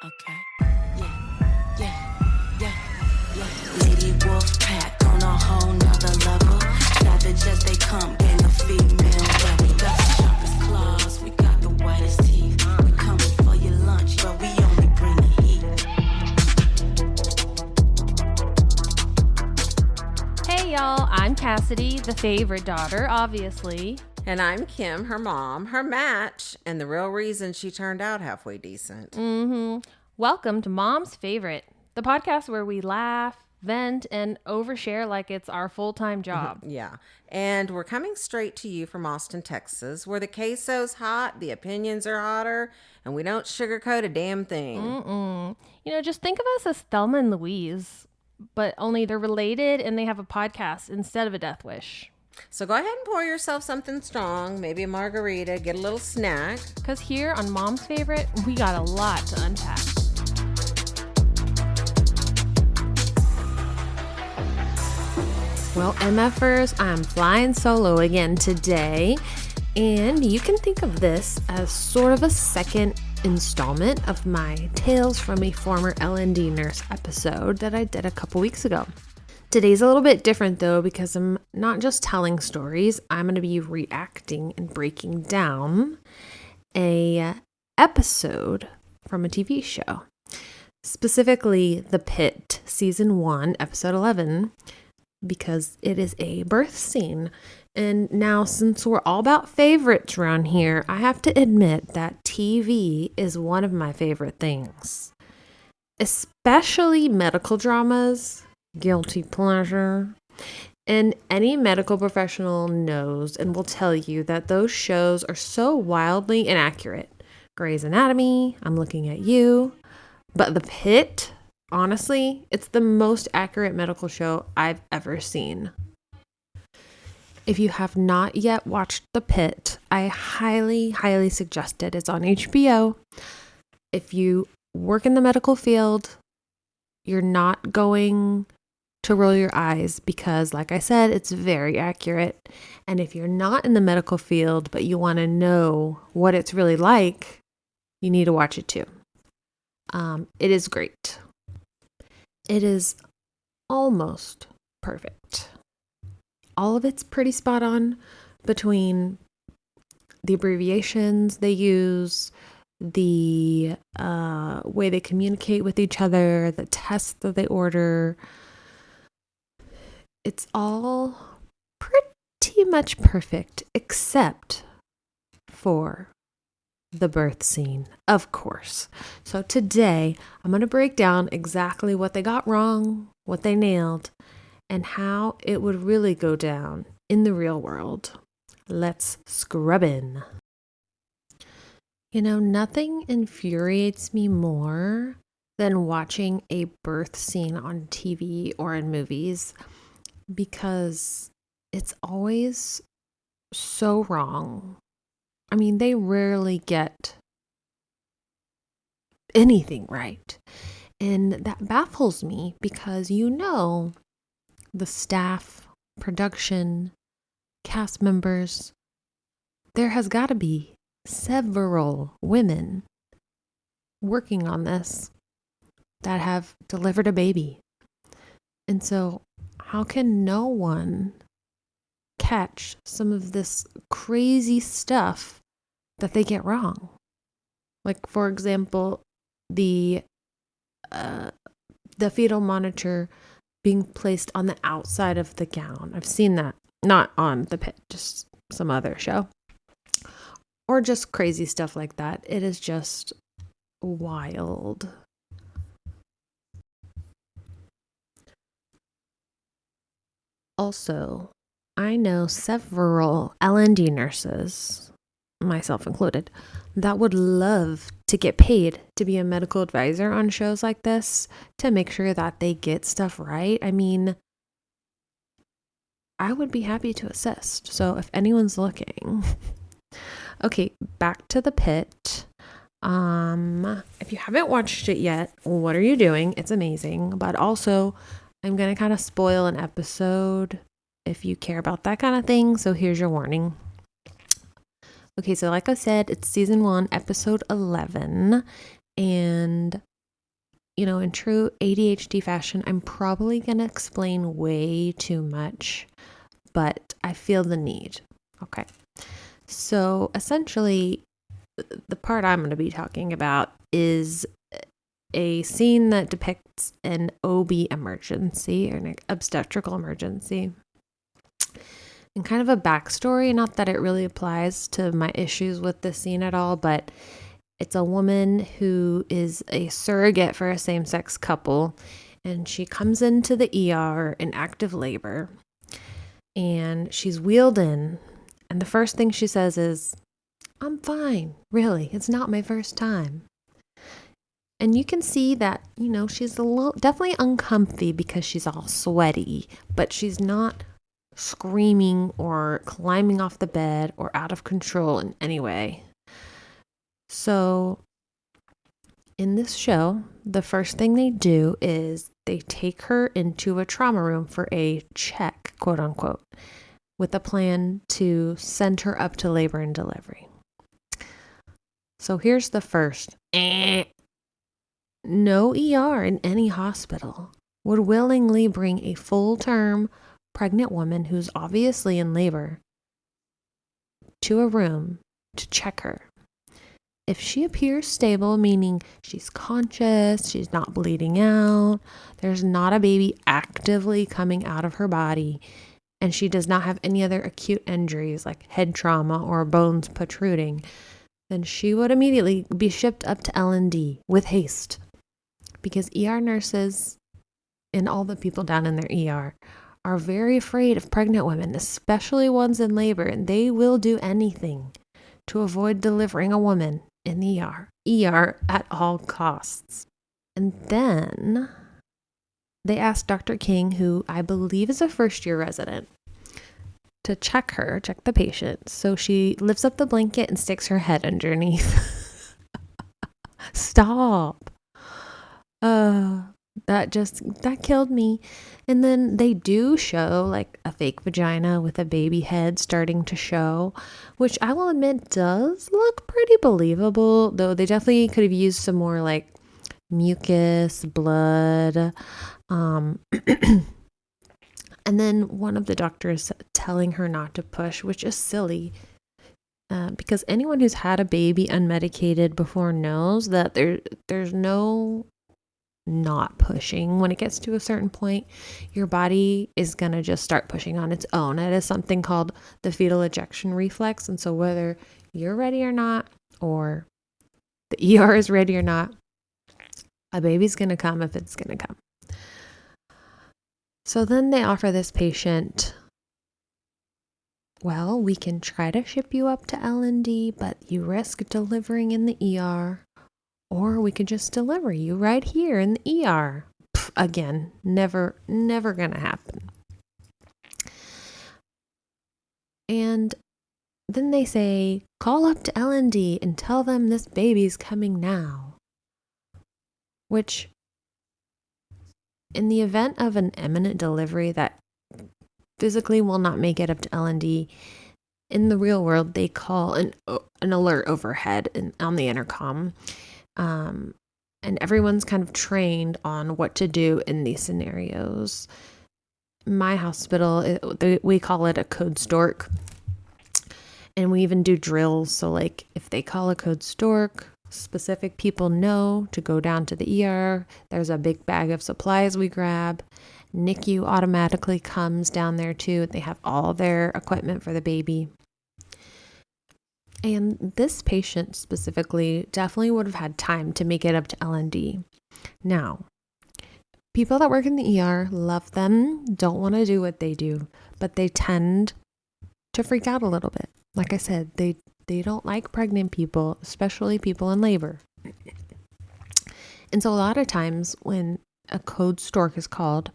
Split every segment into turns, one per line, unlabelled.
Okay. Yeah. Lady Wolf Pack on a whole nother level. Savage as they come, gang of female rebel. We got the sharpest claws, we got the whitest teeth. We coming for your lunch, but we only bring the heat.
Hey y'all, I'm Cassidy, the favorite daughter, obviously.
And I'm Kim, her mom, her match, and the real reason she turned out halfway decent.
Welcome to Mom's Favorite, the podcast where we laugh, vent, and overshare like it's our full-time job.
Yeah. And we're coming straight to you from Austin, Texas, where the queso's hot, the opinions are hotter, and we don't sugarcoat a damn thing.
Just think of us as Thelma and Louise, but only they're related and they have a podcast instead of a death wish.
So go ahead and pour yourself something strong, maybe a margarita, get a little snack.
Because here on Mom's Favorite, we got a lot to unpack. Well, MFers, I'm flying solo again today, and you can think of this as sort of a second installment of my Tales from a Former L&D Nurse episode that I did a couple weeks ago. Today's a little bit different though, because I'm not just telling stories. I'm going to be reacting and breaking down a episode from a TV show, specifically The Pitt, Season 1, Episode 11, because it is a birth scene. And now, since we're all about favorites around here, I have to admit that TV is one of my favorite things, especially medical dramas. Guilty pleasure. And any medical professional knows and will tell you that those shows are so wildly inaccurate. Grey's Anatomy, I'm looking at you. But The Pitt, honestly, it's the most accurate medical show I've ever seen. If you have not yet watched The Pitt, I highly, highly suggest it. It's on HBO. If you work in the medical field, you're not going to roll your eyes because, like I said, it's very accurate. And if you're not in the medical field, but you want to know what it's really like, you need to watch it too. It is great. It is almost perfect. All of it's pretty spot on between the abbreviations they use, the way they communicate with each other, the tests that they order. It's all pretty much perfect, except for the birth scene, of course. So today, I'm going to break down exactly what they got wrong, what they nailed, and how it would really go down in the real world. Let's scrub in. Nothing infuriates me more than watching a birth scene on TV or in movies, because it's always so wrong. I mean, they rarely get anything right. And that baffles me because the staff, production, cast members, there has got to be several women working on this that have delivered a baby. And so how can no one catch some of this crazy stuff that they get wrong? Like, for example, the fetal monitor being placed on the outside of the gown. I've seen that, not on The Pitt, just some other show. Or just crazy stuff like that. It is just wild. Also, I know several L&D nurses, myself included, that would love to get paid to be a medical advisor on shows like this to make sure that they get stuff right. I mean, I would be happy to assist. So if anyone's looking. Okay, back to The Pitt. If you haven't watched it yet, what are you doing? It's amazing. But also, I'm going to kind of spoil an episode if you care about that kind of thing. So here's your warning. Okay, so like I said, it's season 1, episode 11. And in true ADHD fashion, I'm probably going to explain way too much, but I feel the need. Okay. So essentially, the part I'm going to be talking about is a scene that depicts an OB emergency, or an obstetrical emergency, and kind of a backstory. Not that it really applies to my issues with this scene at all, but it's a woman who is a surrogate for a same-sex couple, and she comes into the ER in active labor, and she's wheeled in, and the first thing she says is, "I'm fine, really, it's not my first time." And you can see that, she's definitely uncomfy because she's all sweaty, but she's not screaming or climbing off the bed or out of control in any way. So in this show, the first thing they do is they take her into a trauma room for a check, quote unquote, with a plan to send her up to labor and delivery. So here's the first. No ER in any hospital would willingly bring a full-term pregnant woman who's obviously in labor to a room to check her. If she appears stable, meaning she's conscious, she's not bleeding out, there's not a baby actively coming out of her body, and she does not have any other acute injuries like head trauma or bones protruding, then she would immediately be shipped up to L&D with haste. Because ER nurses and all the people down in their ER are very afraid of pregnant women, especially ones in labor, and they will do anything to avoid delivering a woman in the ER at all costs. And then they asked Dr. King, who I believe is a first-year resident, to check the patient. So she lifts up the blanket and sticks her head underneath. Stop. That killed me. And then they do show like a fake vagina with a baby head starting to show, which I will admit does look pretty believable, though they definitely could have used some more like mucus, blood. And then one of the doctors telling her not to push, which is silly. Because anyone who's had a baby unmedicated before knows that there's no not pushing. When it gets to a certain point, your body is going to just start pushing on its own. It is something called the fetal ejection reflex. And so whether you're ready or not, or the ER is ready or not, a baby's going to come if it's going to come. So then they offer this patient, well, we can try to ship you up to L&D, but you risk delivering in the ER. Or we could just deliver you right here in the ER. Again, never gonna happen. And then they say, call up to L&D and tell them this baby's coming now. Which, in the event of an imminent delivery that physically will not make it up to L&D, in the real world, they call an alert overhead on the intercom. And everyone's kind of trained on what to do in these scenarios. My hospital, we call it a code stork. And we even do drills. So like if they call a code stork, specific people know to go down to the ER. There's a big bag of supplies we grab. NICU automatically comes down there too. They have all their equipment for the baby. And this patient specifically definitely would have had time to make it up to L&D. Now, people that work in the ER love them, don't want to do what they do, but they tend to freak out a little bit. Like I said, they don't like pregnant people, especially people in labor. And so a lot of times when a code stork is called,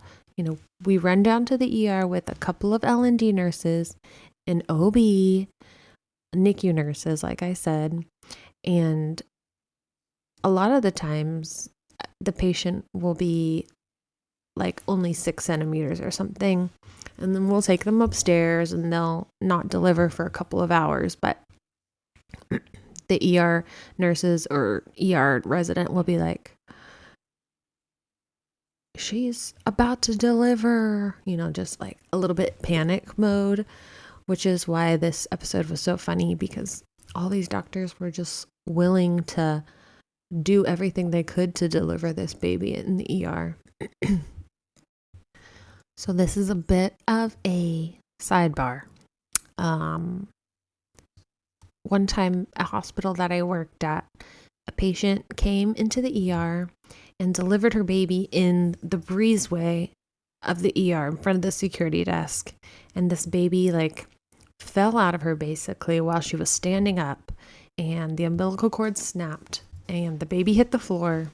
we run down to the ER with a couple of L&D nurses, an OB, NICU nurses, like I said, and a lot of the times the patient will be like only 6 centimeters or something, and then we'll take them upstairs and they'll not deliver for a couple of hours, but the ER nurses or ER resident will be like, she's about to deliver, just like a little bit panic mode, which is why this episode was so funny, because all these doctors were just willing to do everything they could to deliver this baby in the ER. So this is a bit of a sidebar. One time, a hospital that I worked at, a patient came into the ER and delivered her baby in the breezeway of the ER in front of the security desk. And this baby fell out of her basically while she was standing up, and the umbilical cord snapped and the baby hit the floor.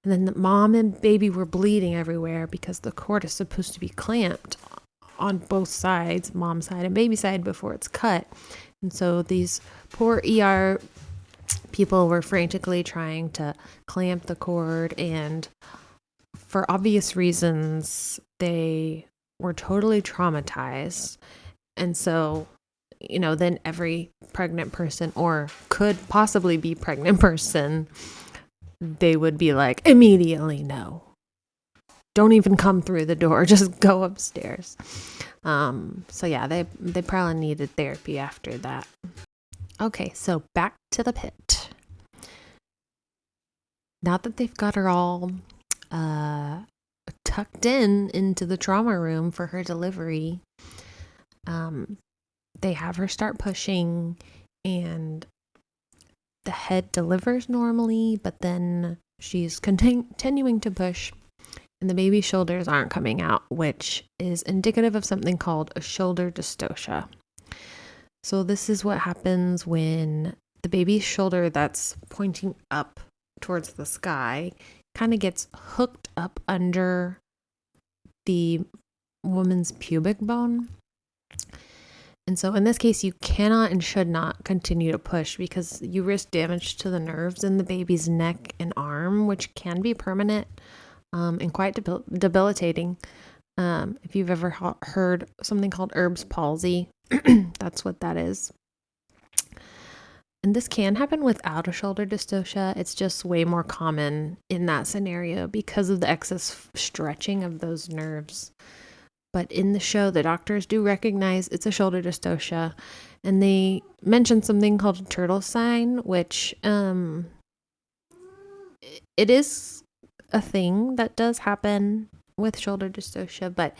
And then the mom and baby were bleeding everywhere because the cord is supposed to be clamped on both sides, mom's side and baby side, before it's cut. And so these poor ER people were frantically trying to clamp the cord, and for obvious reasons, they were totally traumatized. And so, then every pregnant person, or could possibly be pregnant person, they would be like, immediately, no. Don't even come through the door. Just go upstairs. So yeah, they probably needed therapy after that. Okay, so back to the Pitt. Now that they've got her all tucked into the trauma room for her delivery, they have her start pushing, and the head delivers normally, but then she's continuing to push, and the baby's shoulders aren't coming out, which is indicative of something called a shoulder dystocia. So this is what happens when the baby's shoulder that's pointing up towards the sky kind of gets hooked up under the woman's pubic bone. And so in this case, you cannot and should not continue to push, because you risk damage to the nerves in the baby's neck and arm, which can be permanent and quite debilitating. If you've ever heard something called Erb's palsy, that's what that is. And this can happen without a shoulder dystocia. It's just way more common in that scenario because of the excess stretching of those nerves. But in the show, the doctors do recognize it's a shoulder dystocia, and they mention something called a turtle sign, which it is a thing that does happen with shoulder dystocia, but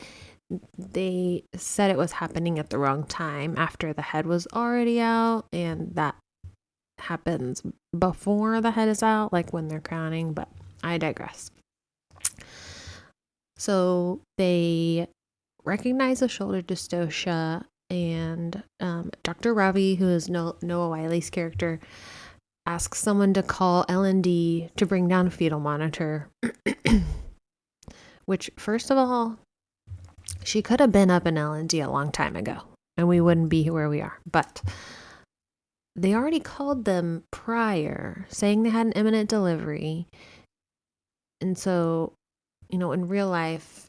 they said it was happening at the wrong time, after the head was already out, and that happens before the head is out, like when they're crowning, but I digress. So they recognize a shoulder dystocia, and Dr. Ravi, who is Noah Wiley's character, asks someone to call L&D to bring down a fetal monitor, which, first of all, she could have been up in L&D a long time ago, and we wouldn't be where we are, but they already called them prior, saying they had an imminent delivery. And so, in real life,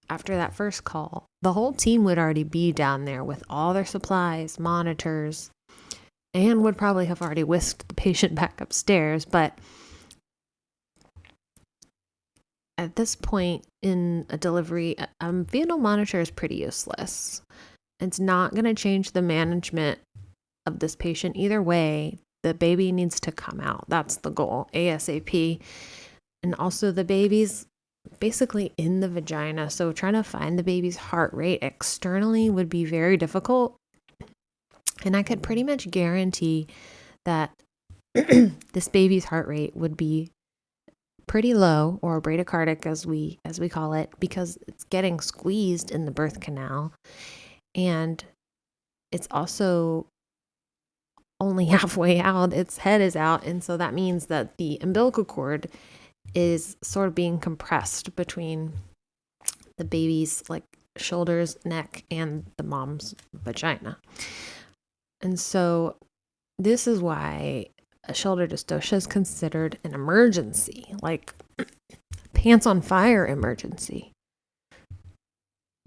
after that first call, the whole team would already be down there with all their supplies, monitors, and would probably have already whisked the patient back upstairs. But at this point in a delivery, a fetal monitor is pretty useless. It's not going to change the management of this patient either way. The baby needs to come out. That's the goal, ASAP. And also, the baby's basically in the vagina, so trying to find the baby's heart rate externally would be very difficult. And I could pretty much guarantee that this baby's heart rate would be pretty low, or bradycardic as we call it, because it's getting squeezed in the birth canal, and it's also only halfway out. Its head is out, and so that means that the umbilical cord is sort of being compressed between the baby's shoulders, neck, and the mom's vagina. And so this is why a shoulder dystocia is considered an emergency, like pants on fire emergency.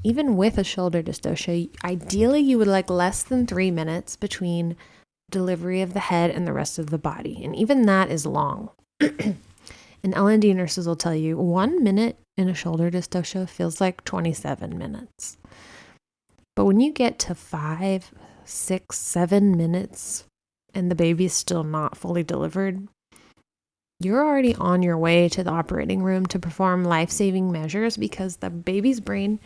Even with a shoulder dystocia, ideally you would like less than 3 minutes between delivery of the head and the rest of the body. And even that is long. And L&D nurses will tell you 1 minute in a shoulder dystocia feels like 27 minutes. But when you get to 5, 6, 7 minutes and the baby's still not fully delivered, you're already on your way to the operating room to perform life-saving measures because the baby's brain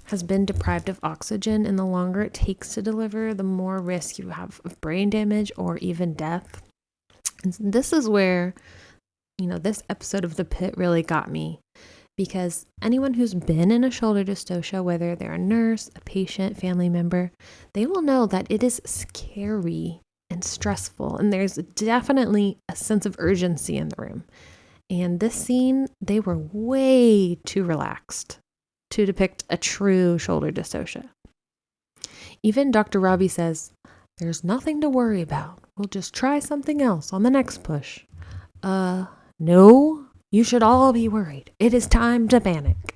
has been deprived of oxygen, and the longer it takes to deliver, the more risk you have of brain damage or even death. And this is where, this episode of The Pitt really got me, because anyone who's been in a shoulder dystocia, whether they're a nurse, a patient, family member, they will know that it is scary and stressful, and there's definitely a sense of urgency in the room. And this scene, they were way too relaxed to depict a true shoulder dystocia. Even Dr. Robbie says, "There's nothing to worry about. We'll just try something else on the next push." No, you should all be worried. It is time to panic.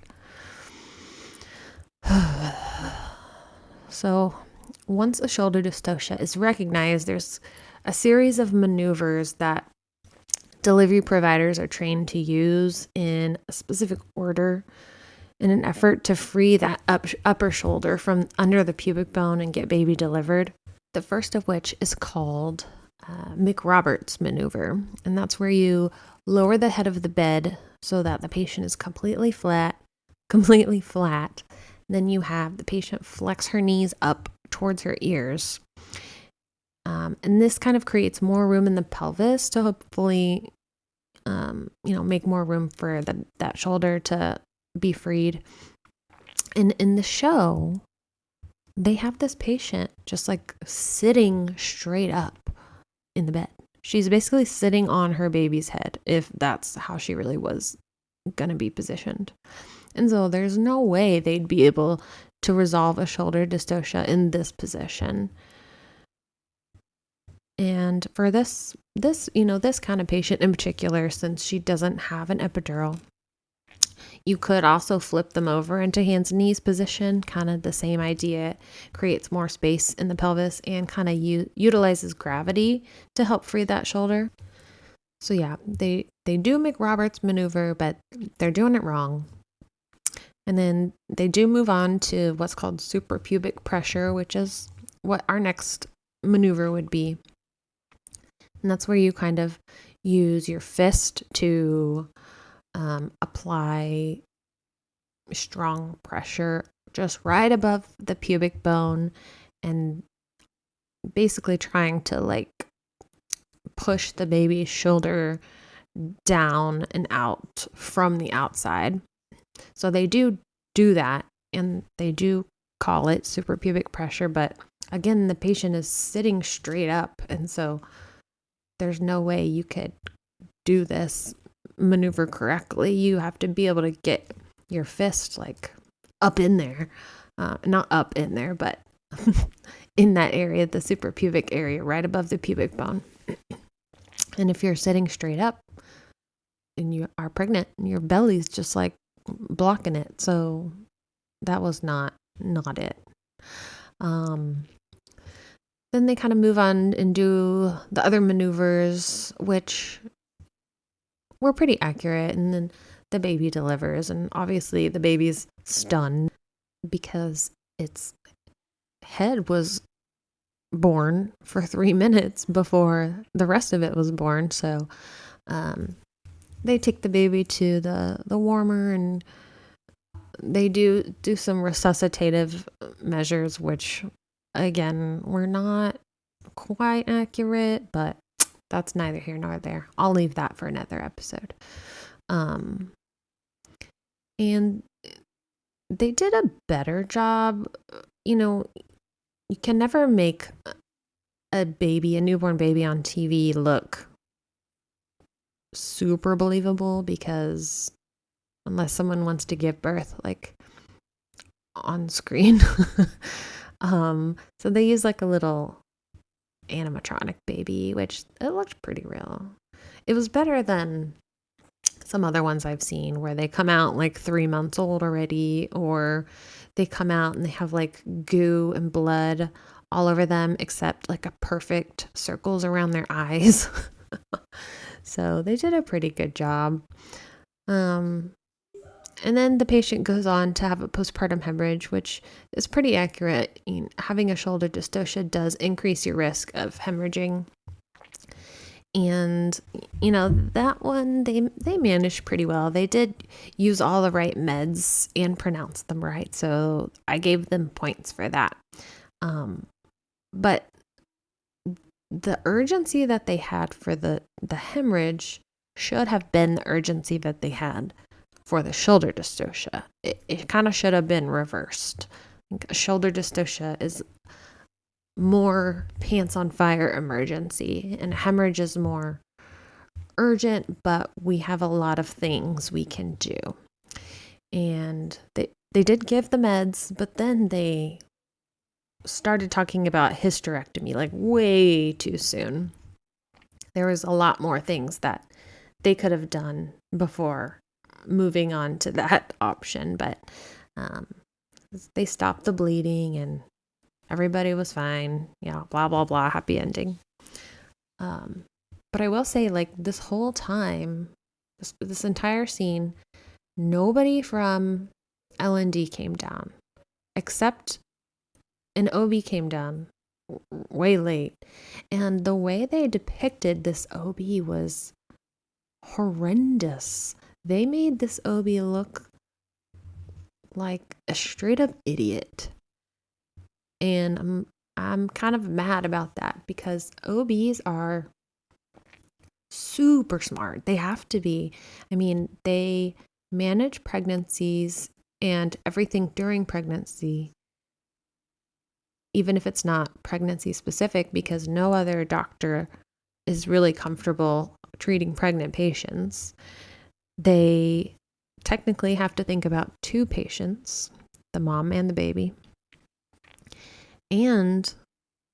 So, once a shoulder dystocia is recognized, there's a series of maneuvers that delivery providers are trained to use in a specific order in an effort to free that upper shoulder from under the pubic bone and get baby delivered. The first of which is called McRoberts maneuver, and that's where you lower the head of the bed so that the patient is completely flat. Then you have the patient flex her knees up towards her ears. And this kind of creates more room in the pelvis to hopefully, make more room for that shoulder to be freed. And in the show, they have this patient just like sitting straight up in the bed. She's basically sitting on her baby's head, if that's how she really was going to be positioned. And so there's no way they'd be able to resolve a shoulder dystocia in this position. And for this kind of patient in particular, since she doesn't have an epidural, you could also flip them over into hands and knees position, kind of the same idea. It creates more space in the pelvis and kind of utilizes gravity to help free that shoulder. So yeah, they do McRoberts maneuver, but they're doing it wrong. And then they do move on to what's called suprapubic pressure, which is what our next maneuver would be. And that's where you kind of use your fist to apply strong pressure just right above the pubic bone, and basically trying to like push the baby's shoulder down and out from the outside. So they do that, and they do call it suprapubic pressure, but again, the patient is sitting straight up, and so there's no way you could do this maneuver correctly. You have to be able to get your fist like up in there, not up in there, but in that area, the suprapubic area, right above the pubic bone. And if you're sitting straight up and you are pregnant, your belly's just like blocking it. So that was not it. Then they kind of move on and do the other maneuvers, which were pretty accurate. And then the baby delivers, and obviously the baby's stunned because its head was born for 3 minutes before the rest of it was born. So they take the baby to the warmer, and they do some resuscitative measures, which again were not quite accurate, but that's neither here nor there. I'll leave that for another episode. And they did a better job. You can never make a newborn baby on TV look super believable, because unless someone wants to give birth like on screen. So they use like a little animatronic baby, which it looked pretty real. It was better than some other ones I've seen where they come out like 3 months old already, or they come out and they have like goo and blood all over them, except like a perfect circles around their eyes. So they did a pretty good job. And And then the patient goes on to have a postpartum hemorrhage, which is pretty accurate. Having a shoulder dystocia does increase your risk of hemorrhaging. And, that one, they managed pretty well. They did use all the right meds and pronounce them right. So I gave them points for that. But the urgency that they had for the hemorrhage should have been the urgency that they had for the shoulder dystocia. It kind of should have been reversed. Shoulder dystocia is more pants on fire emergency, and hemorrhage is more urgent, but we have a lot of things we can do. And they did give the meds, but then they started talking about hysterectomy like way too soon. There was a lot more things that they could have done before moving on to that option, but they stopped the bleeding and everybody was fine. Yeah, blah, blah, blah, happy ending. But I will say, like, this whole time, this entire scene, nobody from L&D came down, except an OB came down way late. And the way they depicted this OB was horrendous. They made this OB look like a straight up idiot. And I'm kind of mad about that because OBs are super smart. They have to be. I mean, they manage pregnancies and everything during pregnancy, even if it's not pregnancy specific, because no other doctor is really comfortable treating pregnant patients. They technically have to think about two patients, the mom and the baby. And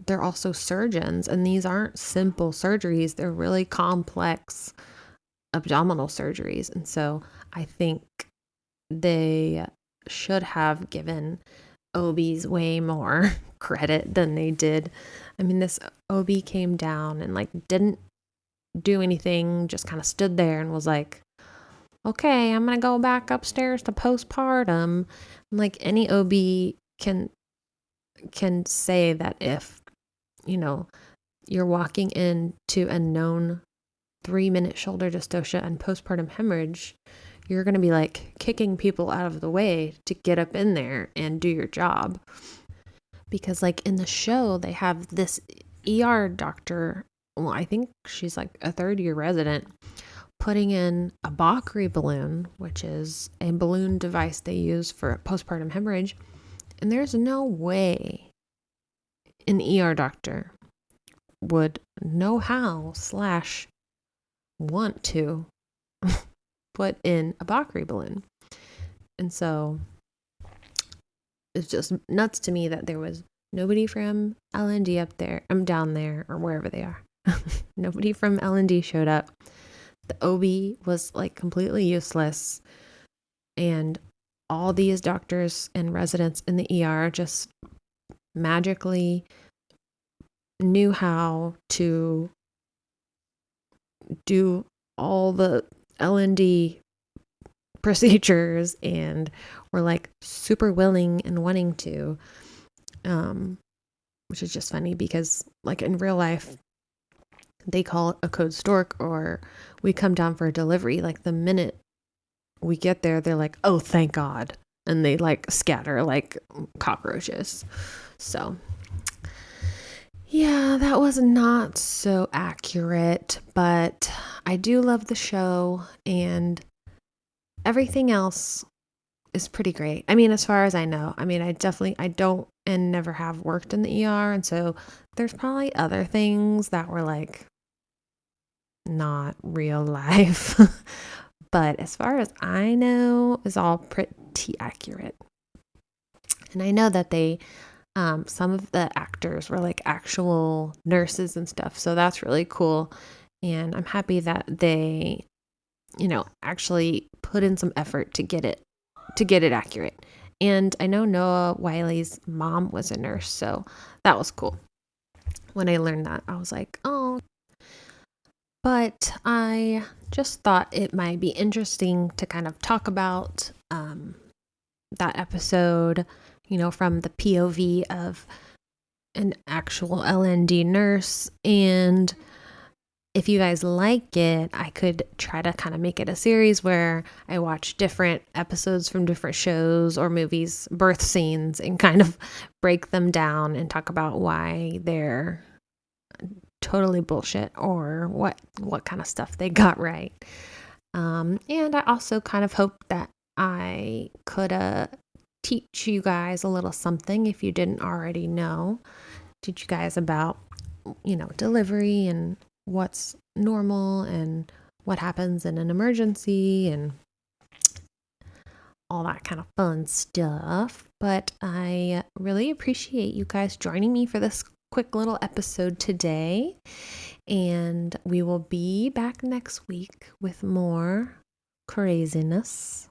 they're also surgeons, and these aren't simple surgeries. They're really complex abdominal surgeries. And so I think they should have given OBs way more credit than they did. I mean, this OB came down and like didn't do anything, just kind of stood there and was like, okay, I'm going to go back upstairs to postpartum. Like any OB can say that if, you're walking into a known 3-minute shoulder dystocia and postpartum hemorrhage, you're going to be like kicking people out of the way to get up in there and do your job. Because like in the show, they have this ER doctor, well, I think she's like a third-year resident, putting in a Bakri balloon, which is a balloon device they use for postpartum hemorrhage. And there's no way an ER doctor would know how / want to put in a Bakri balloon. And so it's just nuts to me that there was nobody from L&D up there, down there, or wherever they are. Nobody from L&D showed up. The OB was like completely useless. And all these doctors and residents in the ER just magically knew how to do all the L&D procedures and were like super willing and wanting to, which is just funny because like in real life, they call it a code stork or we come down for a delivery. Like the minute we get there, they're like, oh, thank God. And they like scatter like cockroaches. So yeah, that was not so accurate, but I do love the show and everything else is pretty great. I mean, as far as I know, I mean, I don't and never have worked in the ER. And so there's probably other things that were like not real life. But as far as I know, is all pretty accurate. And I know that they, some of the actors were like actual nurses and stuff. So that's really cool. And I'm happy that they, actually put in some effort to get it accurate. And I know Noah Wiley's mom was a nurse. So that was cool. When I learned that, I was like, oh. But I just thought it might be interesting to kind of talk about that episode, from the POV of an actual LND nurse. And if you guys like it, I could try to kind of make it a series where I watch different episodes from different shows or movies, birth scenes, and kind of break them down and talk about why they're totally bullshit or what kind of stuff they got right. And I also kind of hope that I could teach you guys a little something if you didn't already know. Teach you guys about, delivery and what's normal and what happens in an emergency and all that kind of fun stuff. But I really appreciate you guys joining me for this quick little episode today. And we will be back next week with more craziness.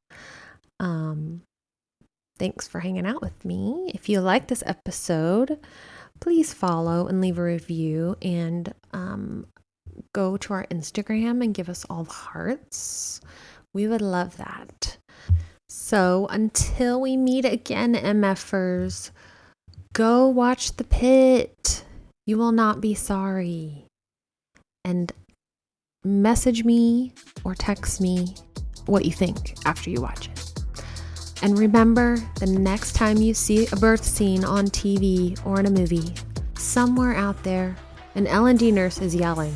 Thanks for hanging out with me. If you like this episode, please follow and leave a review, and go to our Instagram and give us all the hearts. We would love that. So until we meet again, MFers, go watch the Pitt. You will not be sorry. And message me or text me what you think after you watch it. And remember, the next time you see a birth scene on TV or in a movie, somewhere out there, an L&D nurse is yelling,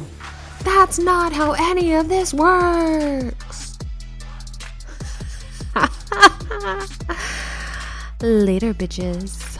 "That's not how any of this works!" Later, bitches.